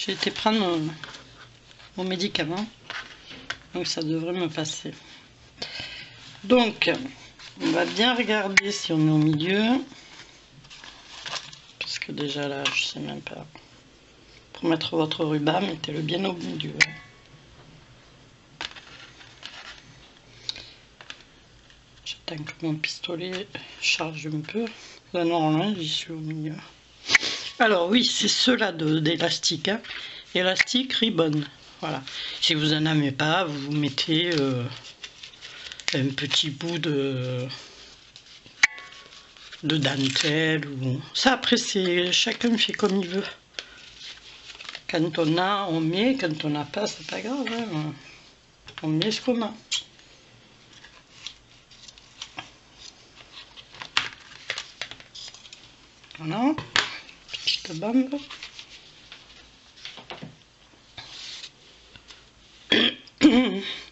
J'ai été prendre mon médicament, donc ça devrait me passer. Donc, on va bien regarder si on est au milieu, parce que déjà là, je sais même pas. Pour mettre votre ruban, mettez-le bien au milieu. J'attends que mon pistolet charge un peu. Là, normalement, j'y suis au milieu. Alors oui, c'est ceux-là d'élastique, hein. Élastique ribbon. Voilà. Si vous en avez pas, vous mettez un petit bout de dentelle ou ça. Après, c'est chacun fait comme il veut. Quand on a, on met. Quand on n'a pas, c'est pas grave, hein. On met ce qu'on a. Voilà. Petite bande.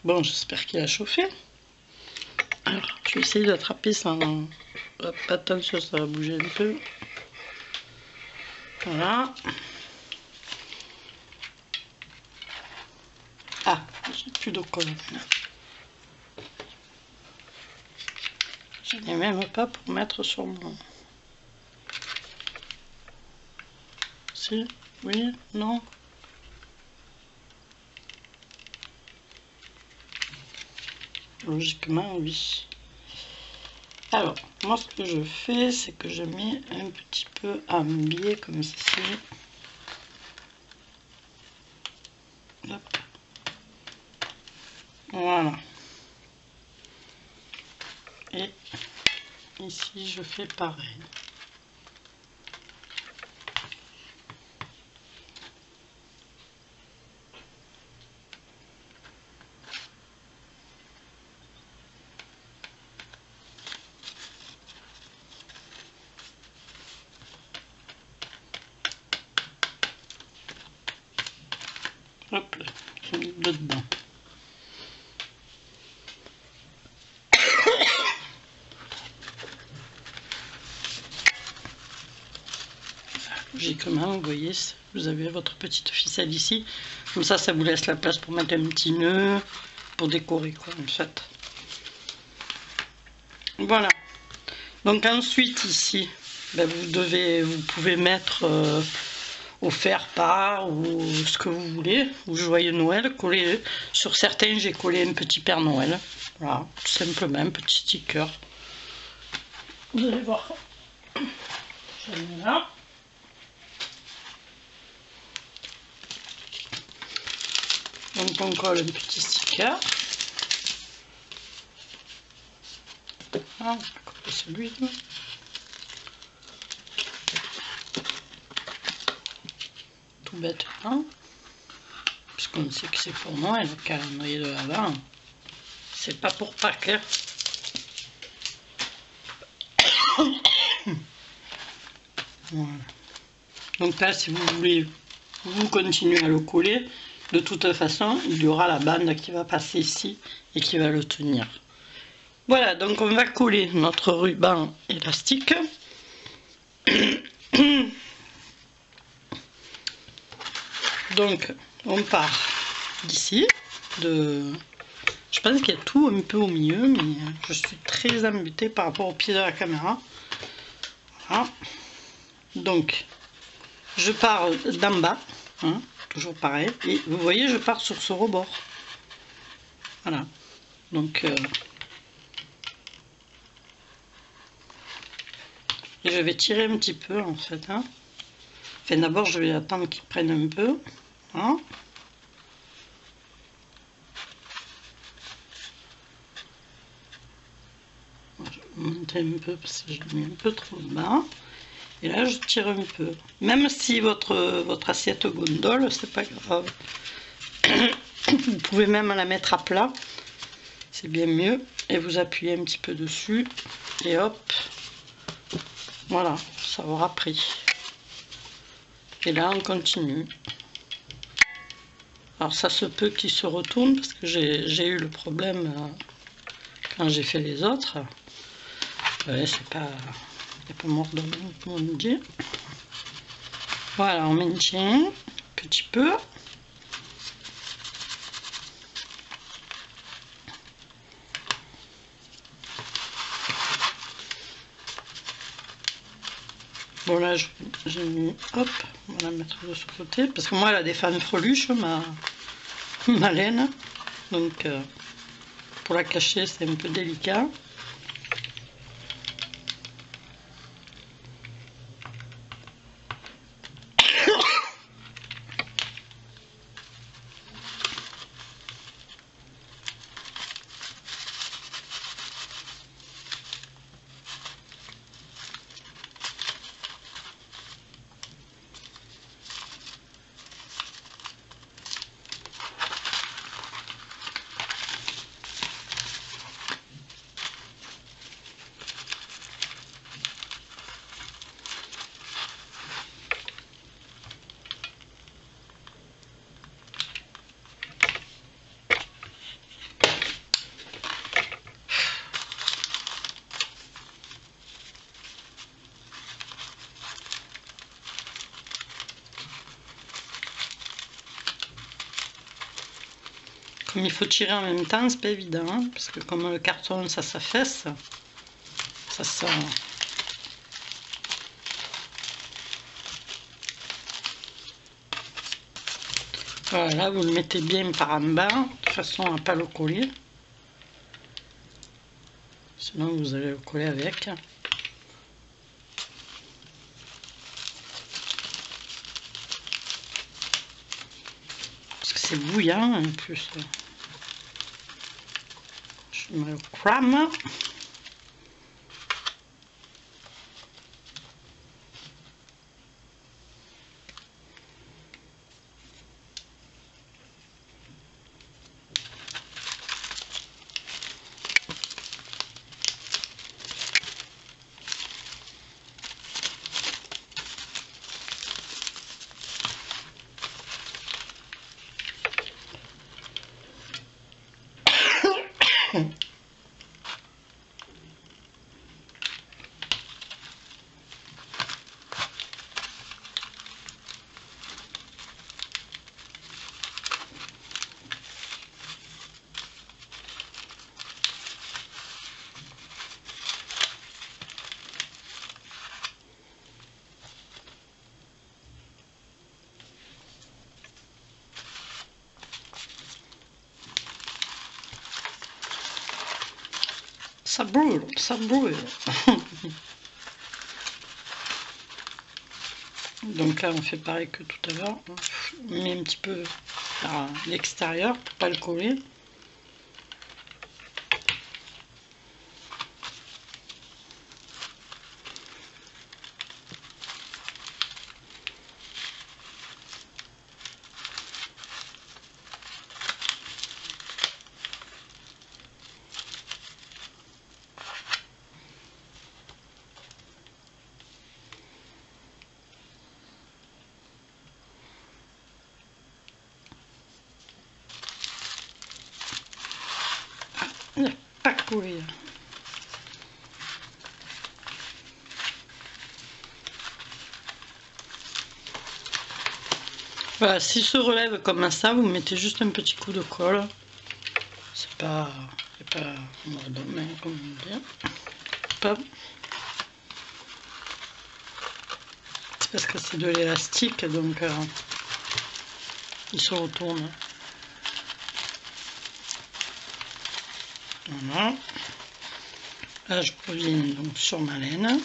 Bon, j'espère qu'il a chauffé. Alors, je vais essayer d'attraper sans... Hop, attention, ça va bouger un peu. Voilà. Ah, j'ai plus de colle. Je n'ai même pas pour mettre sur mon... Si, oui, non. Logiquement, oui. Alors, moi, ce que je fais, c'est que je mets un petit peu en biais comme ceci. Hop. Voilà. Et ici, je fais pareil. Hop là, je mets dedans. Logiquement, vous voyez, vous avez votre petite ficelle ici. Comme ça, ça vous laisse la place pour mettre un petit nœud, pour décorer, quoi, en fait. Voilà. Donc ensuite, ici, ben, vous pouvez mettre au faire-part ou ce que vous voulez, ou Joyeux Noël, coller. Sur certains, j'ai collé un petit Père Noël. Voilà, tout simplement, un petit sticker. Vous allez voir. J'en ai là. Donc on colle un petit sticker. Ah, on va coller celui-là. Tout bêtement. Puisqu'on sait que c'est pour Noël, le calendrier de l'Avent. C'est pas pour Pâques. Hein. Voilà. Donc là, si vous voulez, vous continuez à le coller. De toute façon, il y aura la bande qui va passer ici et qui va le tenir. Voilà, donc on va coller notre ruban élastique. Donc, on part d'ici. Je pense qu'il y a tout un peu au milieu, mais je suis très embêtée par rapport au pied de la caméra. Voilà. Donc, je pars d'en bas. Hein. Toujours pareil, et vous voyez, je pars sur ce rebord. Voilà, donc et je vais tirer un petit peu en fait. Hein. Enfin, d'abord, je vais attendre qu'il prenne un peu. Hein. Je vais monter un peu parce que je l'ai mis un peu trop bas. Et là, je tire un peu. Même si votre assiette gondole, c'est pas grave. Vous pouvez même la mettre à plat. C'est bien mieux. Et vous appuyez un petit peu dessus. Et hop. Voilà, ça aura pris. Et là, on continue. Alors, ça se peut qu'il se retourne parce que j'ai eu le problème quand j'ai fait les autres. Ouais, c'est pas... Il n'y a pas mort de monde, comme on dit. Voilà, on maintient. petit peu. Bon là j'ai mis, hop, on va la mettre de ce côté, parce que moi elle a des fanfreluches, ma laine, donc pour la cacher c'est un peu délicat. Comme il faut tirer en même temps, c'est pas évident, hein, parce que comme le carton ça s'affaisse, ça sort. Voilà, là vous le mettez bien par en bas, de façon à ne pas le coller. Sinon vous allez le coller avec. Parce que c'est bouillant en plus. Je me le crame. Ça brûle, ça brûle. Donc là on fait pareil que tout à l'heure. On met un petit peu à l'extérieur pour pas le coller. Il n'a pas collé. Voilà, s'il se relève comme ça, vous mettez juste un petit coup de colle. C'est pas mort de main, comme on dit. Hop. C'est parce que c'est de l'élastique, donc il se retourne. Voilà. Là, je reviens donc sur ma laine.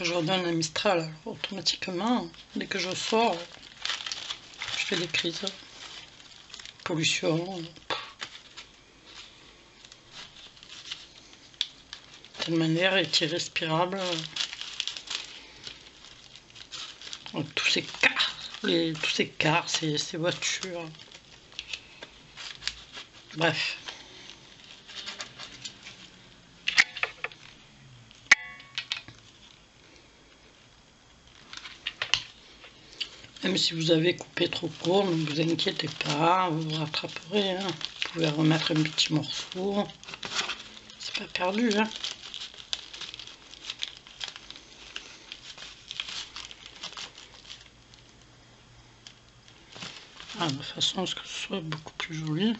Je redonne un Mistral, alors, automatiquement, dès que je sors, je fais des crises. Pollution. Tellement l'air est irrespirable. Tous ces cars, ces voitures. Bref. Même si vous avez coupé trop court, ne vous inquiétez pas, vous vous rattraperez. Hein. Vous pouvez remettre un petit morceau. C'est pas perdu. Hein. Ah, de façon à ce que ce soit beaucoup plus joli.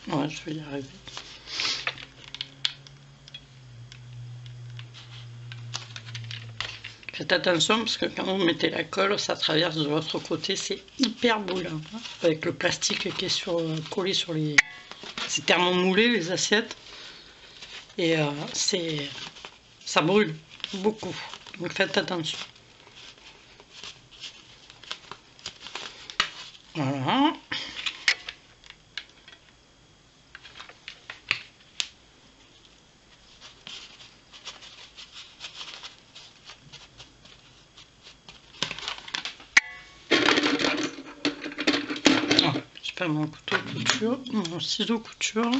Ouais, je vais y arriver. Faites attention parce que quand vous mettez la colle, ça traverse de l'autre côté, c'est hyper brûlant. Hein, avec le plastique qui est collé sur les... C'est thermomoulé les assiettes. Et ça brûle beaucoup. Donc faites attention. Voilà. Pas mon couteau couture, mon ciseau couture.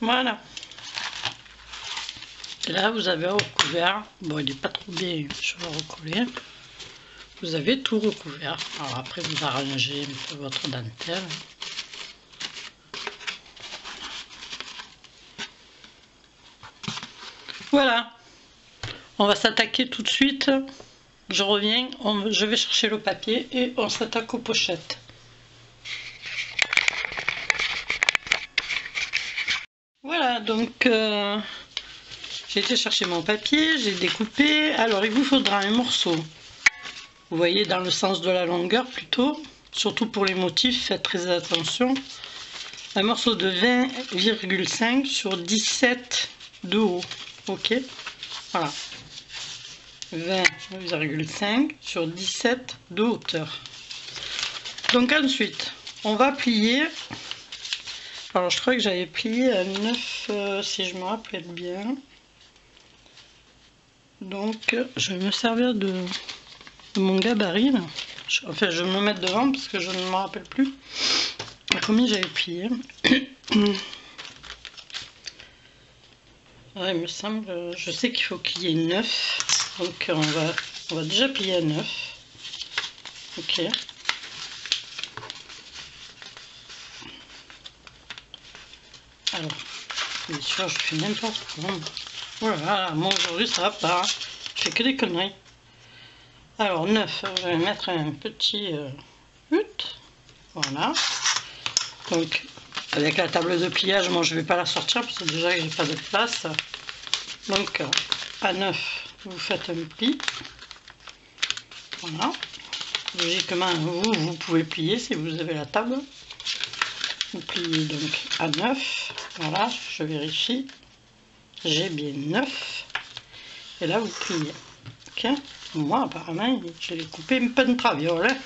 Voilà. Et là, vous avez recouvert. Bon, il n'est pas trop bien, je vais le recoller. Vous avez tout recouvert. Alors après, vous arrangez un peu votre dentelle. Voilà. On va s'attaquer tout de suite. Je reviens, je vais chercher le papier et on s'attaque aux pochettes. Voilà, donc j'ai été chercher mon papier, j'ai découpé. Alors il vous faudra un morceau. Vous voyez, dans le sens de la longueur plutôt. Surtout pour les motifs, faites très attention. Un morceau de 20,5 sur 17 de haut. Ok, voilà. 20,5 sur 17 de hauteur. Donc ensuite, on va plier. Alors je crois que j'avais plié à 9 si je me rappelle bien. Donc je vais me servir de mon gabarit. Enfin je vais me mettre devant parce que je ne me rappelle plus à combien j'avais plié. Ouais, il me semble, je sais qu'il faut qu'il y ait 9. Donc on va déjà plier à 9. Ok. Alors, bien sûr, je fais n'importe quoi. Voilà, moi aujourd'hui ça va pas. Je fais que des conneries. Alors 9, je vais mettre un petit but. Voilà. Donc avec la table de pliage, moi je vais pas la sortir parce que déjà j'ai pas de place. Donc à 9, vous faites un pli. Voilà. Logiquement, vous pouvez plier si vous avez la table. Vous pliez donc à 9. Voilà, je vérifie. J'ai bien 9. Et là, vous pliez. Ok. Moi, apparemment, je l'ai coupé un peu de traviole. Hein.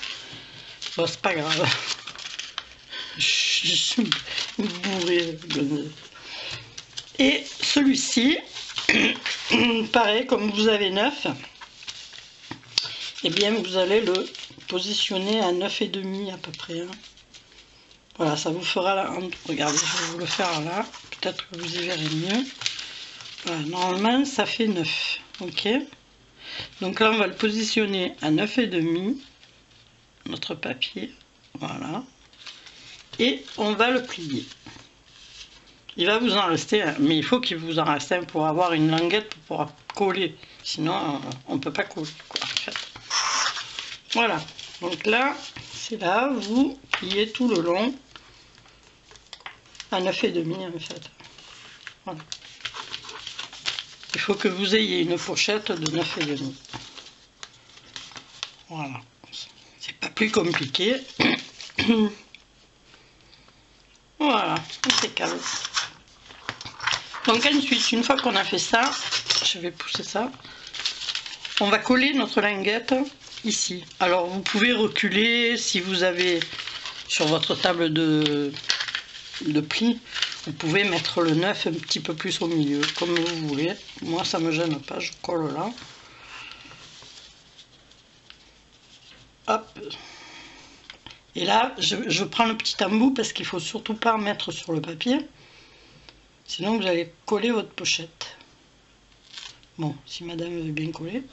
Bon, c'est pas grave. Je suis bourré. Et celui-ci, pareil, comme vous avez 9, eh bien, vous allez le positionner à 9,5 à peu près. Hein. Voilà, ça vous fera là. Regardez, je vais vous le faire là. Peut-être que vous y verrez mieux. Voilà, normalement, ça fait 9. Ok. Donc là, on va le positionner à 9,5. Notre papier. Voilà. Et on va le plier. Il va vous en rester un, mais il faut qu'il vous en reste un pour avoir une languette pour pouvoir coller. Sinon, on ne peut pas coller, quoi, en fait. Voilà. Donc là, c'est là, vous pliez tout le long à 9,5 en fait. Voilà. il faut que vous ayez une pochette de 9,5. Voilà, c'est pas plus compliqué. Voilà, impeccable. Donc ensuite, une fois qu'on a fait ça, je vais pousser ça, on va coller notre linguette ici. Alors vous pouvez reculer si vous avez sur votre table de pli, vous pouvez mettre le 9 un petit peu plus au milieu, comme vous voulez. Moi ça me gêne pas, je colle là. Hop. Et là, je prends le petit embout parce qu'il ne faut surtout pas mettre sur le papier. Sinon, vous allez coller votre pochette. Bon, si madame veut bien coller.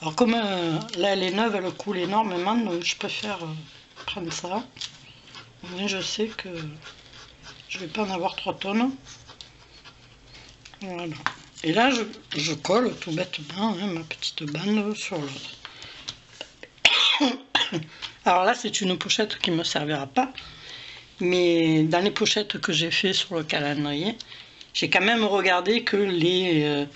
Alors comme là, elle est neuve, elle coule énormément, donc je préfère prendre ça. Au moins, je sais que je ne vais pas en avoir 3 tonnes. Voilà. Et là, je colle tout bêtement hein, ma petite bande sur l'autre. Alors là, c'est une pochette qui ne me servira pas. Mais dans les pochettes que j'ai fait sur le calendrier, j'ai quand même regardé que les...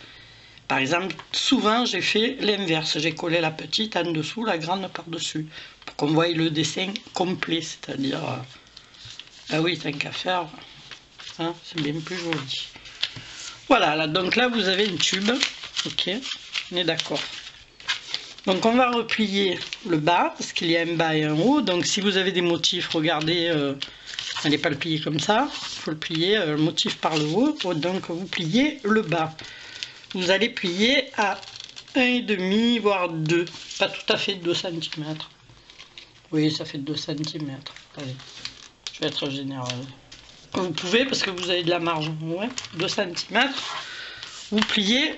par exemple, souvent j'ai fait l'inverse. J'ai collé la petite en dessous, la grande par-dessus. Pour qu'on voie le dessin complet. C'est-à-dire... ah oui, tant qu'à faire, hein, c'est bien plus joli. Voilà, là, donc là vous avez une tube. Ok, on est d'accord. Donc on va replier le bas, parce qu'il y a un bas et un haut. Donc si vous avez des motifs, regardez, n'allez pas le plier comme ça. Il faut le plier le motif par le haut. Donc vous pliez le bas. Vous allez plier à 1,5 voire 2. Pas tout à fait 2 cm. Oui, ça fait 2 cm. Allez, je vais être généreuse. Vous pouvez, parce que vous avez de la marge. Ouais, 2 cm. Vous pliez...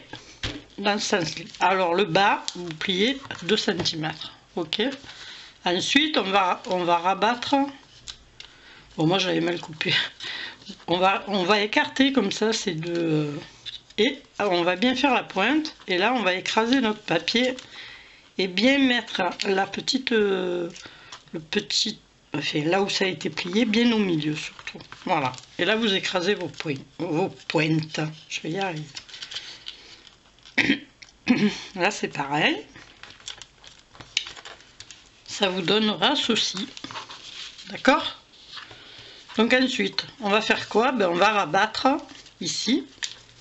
dans ce sens-là. Alors le bas, vous pliez 2 cm. Ok. Ensuite, on va rabattre. Bon, moi j'avais mal coupé. On va écarter comme ça ces deux. Et on va bien faire la pointe. Et là, on va écraser notre papier et bien mettre la petite, enfin, là où ça a été plié, bien au milieu surtout. Voilà. Et là, vous écrasez vos pointes. Je vais y arriver. Là c'est pareil, ça vous donnera ceci, d'accord? Donc ensuite on va faire quoi? Ben, on va rabattre ici.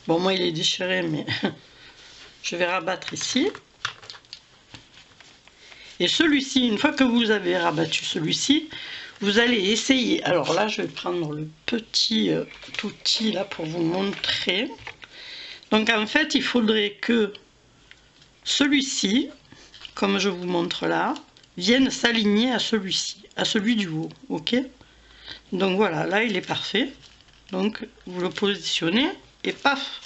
Bon, moi il est déchiré, mais je vais rabattre ici. Et celui-ci, une fois que vous avez rabattu celui-ci, vous allez essayer. Alors là je vais prendre le petit outil là pour vous montrer. Donc en fait il faudrait que celui-ci, comme je vous montre là, vienne s'aligner à celui-ci, à celui du haut, ok? Donc voilà, là il est parfait. Donc vous le positionnez et paf,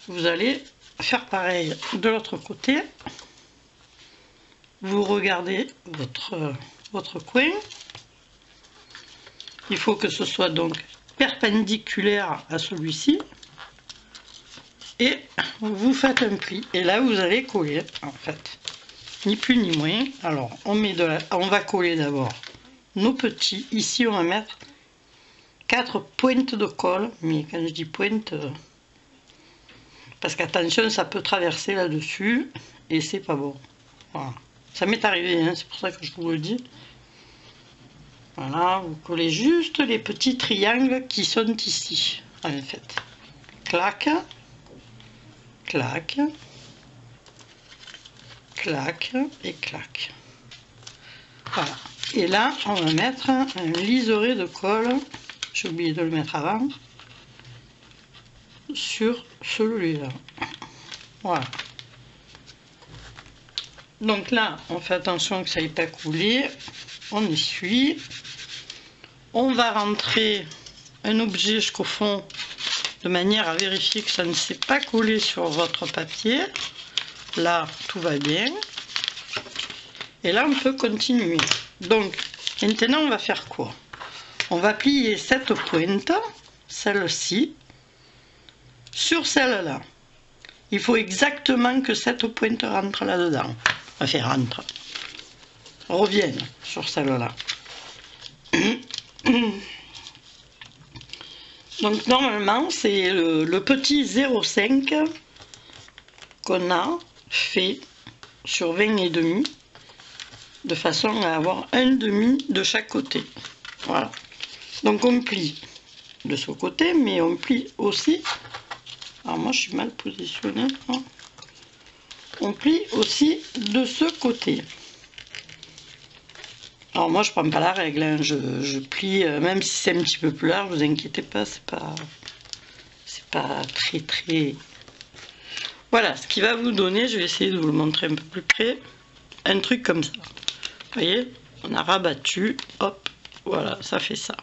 vous allez faire pareil de l'autre côté. Vous regardez votre coin. Il faut que ce soit donc perpendiculaire à celui-ci. Et vous faites un pli. Et là, vous allez coller, en fait. Ni plus ni moins. Alors, on va coller d'abord nos petits. Ici, on va mettre 4 pointes de colle. Mais quand je dis pointe, parce qu'attention, ça peut traverser là-dessus. Et c'est pas bon. Voilà. Ça m'est arrivé, hein, c'est pour ça que je vous le dis. Voilà, vous collez juste les petits triangles qui sont ici. En fait. Clac. Clac, clac et clac. Voilà. Et là, on va mettre un liseré de colle, j'ai oublié de le mettre avant, sur celui-là. Voilà. Donc là, on fait attention que ça n'ait pas coulé. On essuie. On va rentrer un objet jusqu'au fond de manière à vérifier que ça ne s'est pas collé sur votre papier. Là, tout va bien. Et là, on peut continuer. Donc, maintenant, on va faire quoi? On va plier cette pointe, celle-ci, sur celle-là. Il faut exactement que cette pointe rentre là-dedans. Enfin, rentre. Revienne sur celle-là. Donc normalement c'est le petit 0,5 qu'on a fait sur 20,5 de façon à avoir un demi de chaque côté. Voilà. Donc on plie de ce côté, mais on plie aussi. Alors moi je suis mal positionnée. Hein. On plie aussi de ce côté. Alors moi je prends pas la règle, hein. Je plie, même si c'est un petit peu plus large, vous inquiétez pas, c'est pas très... Voilà, ce qui va vous donner, je vais essayer de vous le montrer un peu plus près, un truc comme ça. Vous voyez, on a rabattu, hop, voilà, ça fait ça.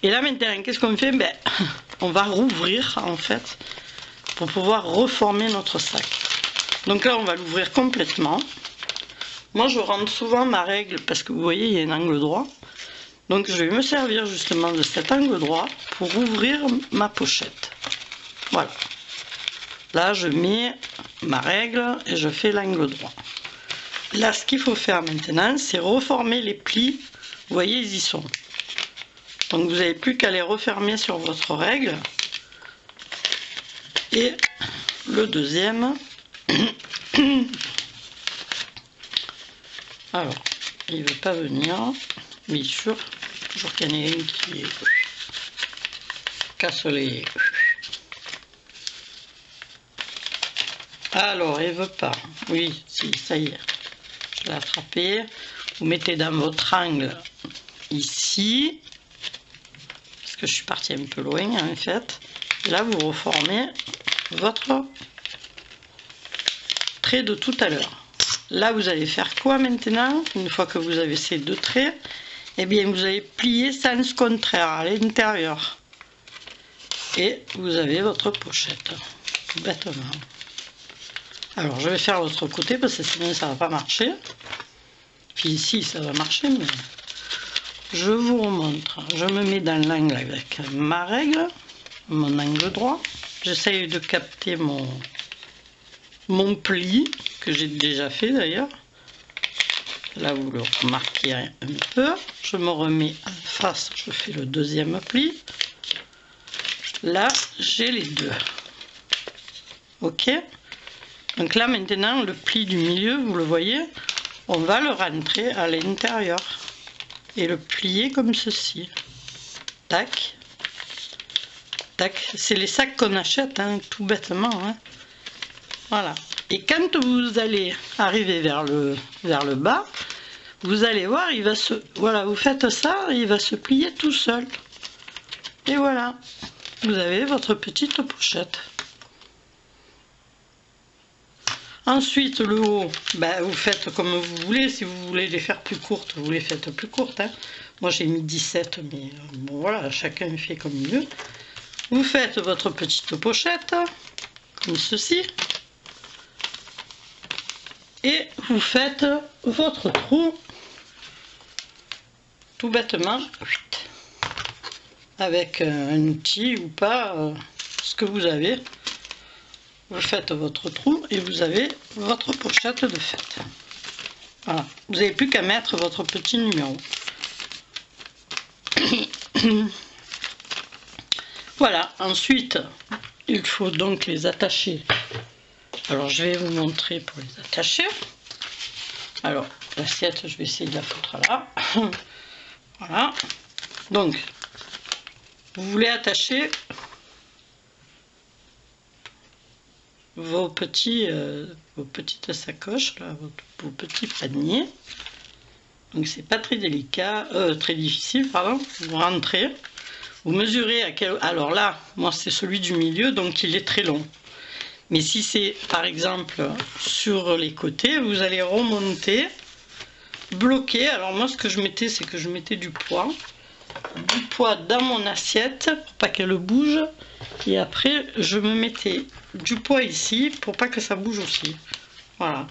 Et là maintenant, qu'est-ce qu'on fait? Ben, on va rouvrir en fait, pour pouvoir reformer notre sac. Donc là on va l'ouvrir complètement. Moi je rentre souvent ma règle parce que vous voyez il y a un angle droit. Donc je vais me servir justement de cet angle droit pour ouvrir ma pochette. Voilà. Là je mets ma règle et je fais l'angle droit. Là ce qu'il faut faire maintenant c'est reformer les plis. Vous voyez ils y sont. Donc vous n'avez plus qu'à les refermer sur votre règle. Et le deuxième. Alors, il ne veut pas venir, bien sûr, toujours qu'il y en a une qui casse les... Alors, il ne veut pas, oui, si, ça y est, je l'ai attrapé. Vous mettez dans votre angle ici, parce que je suis partie un peu loin en fait. Et là, vous reformez votre trait de tout à l'heure. Là vous allez faire quoi maintenant? Une fois que vous avez ces deux traits, eh bien vous allez plier sens contraire à l'intérieur et vous avez votre pochette, tout bêtement. Alors je vais faire l'autre côté parce que sinon ça va pas marcher. Puis ici ça va marcher, mais je vous remontre. Je me mets dans l'angle avec ma règle, mon angle droit. J'essaye de capter mon pli que j'ai déjà fait d'ailleurs. Là vous le remarquez un peu. Je me remets en face, je fais le deuxième pli. Là j'ai les deux. Ok. Donc là maintenant le pli du milieu, vous le voyez, on va le rentrer à l'intérieur et le plier comme ceci. Tac. Tac. C'est les sacs qu'on achète, hein, tout bêtement. Hein. Voilà. Et quand vous allez arriver vers le bas, vous allez voir, il va se... Voilà, vous faites ça, il va se plier tout seul. Et voilà, vous avez votre petite pochette. Ensuite, le haut, ben, vous faites comme vous voulez. Si vous voulez les faire plus courtes, vous les faites plus courtes. Hein. Moi, j'ai mis 17, mais bon, voilà, chacun fait comme il veut. Vous faites votre petite pochette, comme ceci. Et vous faites votre trou tout bêtement avec un outil ou pas, ce que vous avez. Vous faites votre trou et vous avez votre pochette de fête. Voilà, vous n'avez plus qu'à mettre votre petit numéro. Voilà, ensuite il faut donc les attacher. Alors je vais vous montrer pour les attacher. Alors l'assiette, je vais essayer de la foutre là. Voilà. Donc vous voulez attacher vos petites sacoches, là, vos petits paniers. Donc c'est pas très délicat, très difficile, pardon. Vous rentrez, vous mesurez à quel... Alors là, moi c'est celui du milieu, donc il est très long. Mais si c'est par exemple sur les côtés, vous allez remonter, bloquer. Alors moi ce que je mettais, c'est que je mettais du poids dans mon assiette pour pas qu'elle bouge. Et après je me mettais du poids ici pour pas que ça bouge aussi. Voilà.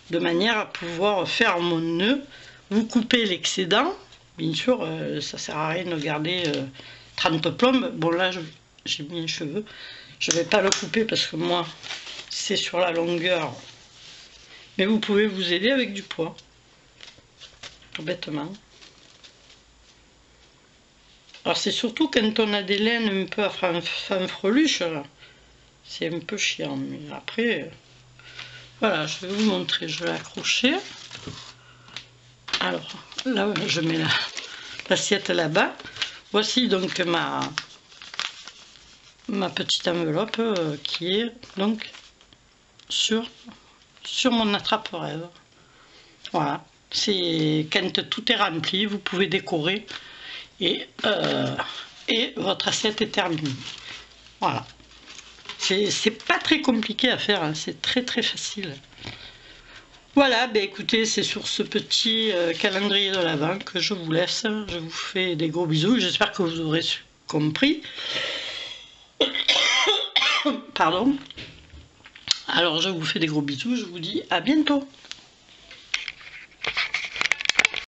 De manière à pouvoir faire mon nœud. Vous coupez l'excédent. Bien sûr, ça sert à rien de garder 30 plombes. Bon là j'ai mis un cheveu. Je ne vais pas le couper parce que moi, c'est sur la longueur. Mais vous pouvez vous aider avec du poids. Tout bêtement. Alors c'est surtout quand on a des laines un peu à fanfreluche, c'est un peu chiant, mais après, voilà, je vais vous montrer, je vais l'accrocher. Alors là, je mets l'assiette là-bas. Voici donc ma petite enveloppe qui est donc sur mon attrape-rêve. Voilà, c'est quand tout est rempli, vous pouvez décorer et votre assiette est terminée. Voilà, c'est pas très compliqué à faire, hein, c'est très facile. Voilà, ben écoutez, c'est sur ce petit calendrier de l'Avent que je vous laisse. Je vous fais des gros bisous, j'espère que vous aurez compris. Pardon. Alors je vous fais des gros bisous, je vous dis à bientôt.